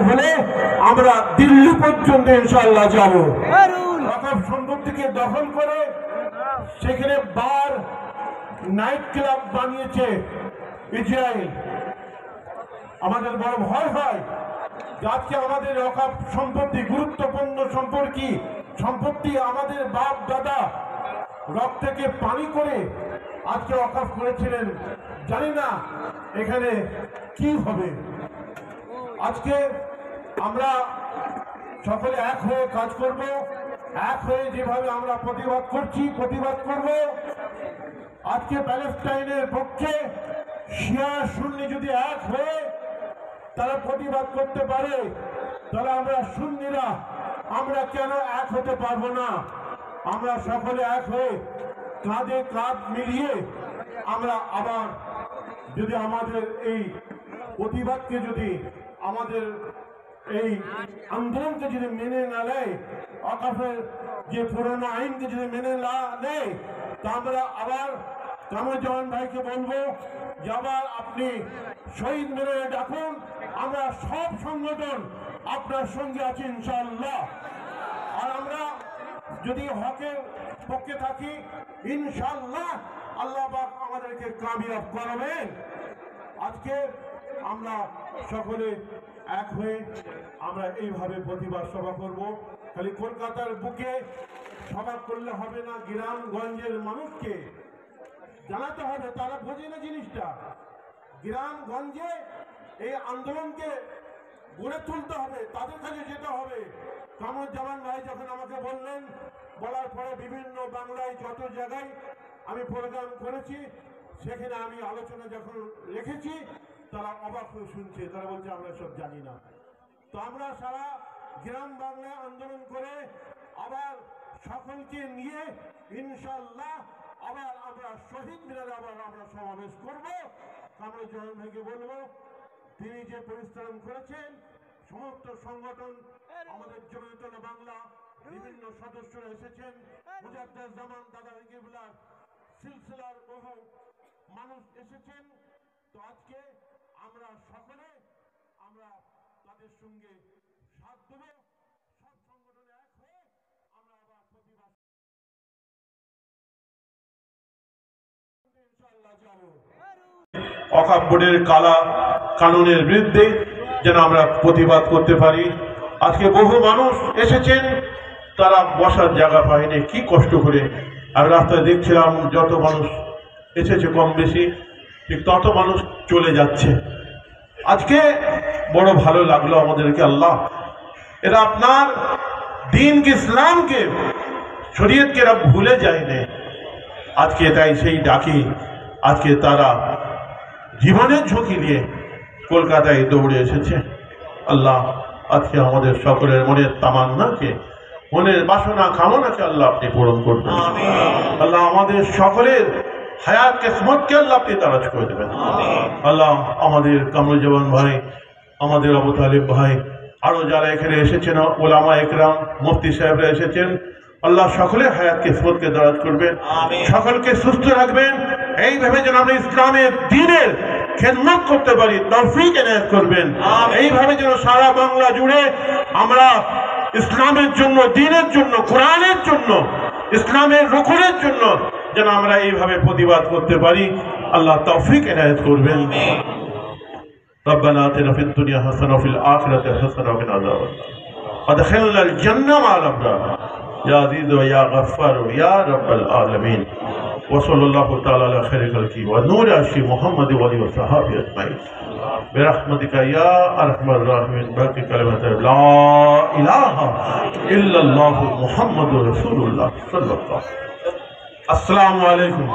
হলে আমরা দিল্লি পর্যন্ত ইনশাআল্লাহ যাব। ওয়াকফ সম্পত্তিকে দখল করে সেখানে বার নাইট ক্লাব বানিয়েছে ইসরায়েল। আমাদের বড় ভয় হয় আজকে আমাদের ওয়াকফ সম্পত্তি গুরুত্বপূর্ণ সম্পত্তি আমাদের বাপ দাদা রক্ত থেকে পানি করে আজকে ওয়াকফ করেছিলেন, জানি না এখানে কি হবে। আজকে আমরা সকলে এক হয়ে কাজ করব, এক হয়ে যেভাবে আমরা প্রতিবাদ করব। আজকে প্যালেস্টাইনের পক্ষে শিয়া সুন্নি যদি এক হয়ে তারা প্রতিবাদ করতে পারে, তাহলে আমরা সুন্নিরা আমরা কেন এক হতে পারবো না? আমরা সকলে এক হয়ে কাঁধে কাঁধ মিলিয়ে আমরা আবার যদি আমাদের এই প্রতিবাদকে যদি আমাদের এই আন্দোলনকে যদি মেনে না নেয়, ওয়াকফের যে পুরনো আইনকে যদি মেনে না নেয়, তা আমরা আবার কামরুজ্জামান ভাইকে বলবো যে আবার আপনি শহীদ মিনারে ডাকুন, আমরা সব সংগঠন আপনার সঙ্গে আছি ইনশাআল্লাহ। আর আমরা যদি হকের পক্ষে থাকি ইনশাআল্লাহ আল্লাহ পাক আমাদেরকে কামিয়াব করাবেন। আজকে আমরা সকলে এক হয়ে আমরা এইভাবে প্রতিবাদ সভা করব। খালি কলকাতার বুকে সভা করলে হবে না, গ্রামগঞ্জের মানুষকে জানাতে হবে, তারা বোঝে না জিনিসটা। গ্রামগঞ্জে এই আন্দোলনকে গড়ে তুলতে হবে, তাদের কাছে যেতে হবে। কামরুজ্জামান ভাই যখন আমাকে বলার পরে বিভিন্ন বাংলায় যত জায়গায় আমি প্রোগ্রাম করেছি, সেখানে আমি আলোচনা যখন রেখেছি, তারা অবাক হয়ে শুনছে, তারা বলছে আমরা সব জানি না। তো আমরা সারা গ্রাম বাংলায় আন্দোলন করে আবার সকলকে নিয়ে ইনশাআল্লাহ আবার আমরা শহীদ মিনারে আবার আমরা সমাবেশ করব। কামরুজ্জামান ভাইকে বলবো, তিনি যে পরিশ্রম করেছেন, সমস্ত সংগঠন আমাদের জমিয়তুল্লাহ বাংলা বিভিন্ন সদস্যরা এসেছেন, মুজাদ্দেদ জামান দাদা কিবলার সিলসিলার বহু মানুষ এসেছেন। তো আজকে আমরা সকলে আমরা তাদের সঙ্গে সাথ দেব, সব সংগঠনে এক হয়ে আমরা আবার প্রতিবাদ ইনশাআল্লাহ যাব। ওয়াকফ বোর্ডের কালা কানুনের বিরুদ্ধে যেন আমরা প্রতিবাদ করতে পারি। আজকে বহু মানুষ এসেছেন, তারা বসার জায়গা পায়নি, কি কষ্ট করে। আর রাস্তায় দেখছিলাম যত মানুষ এসেছে কম বেশি, ঠিক তত মানুষ চলে যাচ্ছে। আজকে বড় ভালো লাগলো আমাদেরকে। আল্লাহ, এরা আপনার দ্বীনকে, ইসলামকে, শরীয়তকে এরা ভুলে যায়নি। আজকে তাই সেই ডাকি আজকে তারা জীবনের ঝুঁকি নিয়ে কলকাতায় দৌড়ে এসেছে। আল্লাহ, আজকে আমাদের সকলের মনের তামান্নাকে, মনের বাসনা কামনাকে আল্লাহ আপনি পূরণ করবেন। আল্লাহ, আমাদের সকলের হায়াত কিসমতকে আল্লাহ আপনি দারাজ করে দেবেন। আল্লাহ, আমাদের কামরুজ্জামান ভাই, আমাদের আবু তালেব ভাই, আরো যারা এখানে এসেছেন, ওলামা একরাম, মুফতি সাহেবরা এসেছেন, আল্লাহ সকলের হায়াত কিসমতকে দারাজ করবেন, সকলকে সুস্থ রাখবেন। এইভাবে যেন আমরা ইসলামের দ্বীনের খেদমত করতে পারি তৌফিক এনায়েত করবেন। এইভাবে যেন সারা বাংলা জুড়ে আমরা ইসলামের জন্য, দ্বীনের জন্য, কোরআনের জন্য, ইসলামের রুকুনের জন্য যেন আমরা এইভাবে প্রতিবাদ করতে পারি, আল্লাহ তৌফিক এনায়েত করবেন। ربنا آتنا في الدنيا حسنة وفي الآخرة حسنة وقنا عذاب النار وادخلنا الجنة مع الأبرار يا عزيز ويا غفار يا رب العالمين وصلى الله تعالى على خير خلقه ونور عرشه محمد وآله وصحبه أجمعين برحمتك يا أرحم الراحمين باقي كلمة لا إله إلا الله محمد رسول الله صلى الله عليه وسلم। السلام عليكم।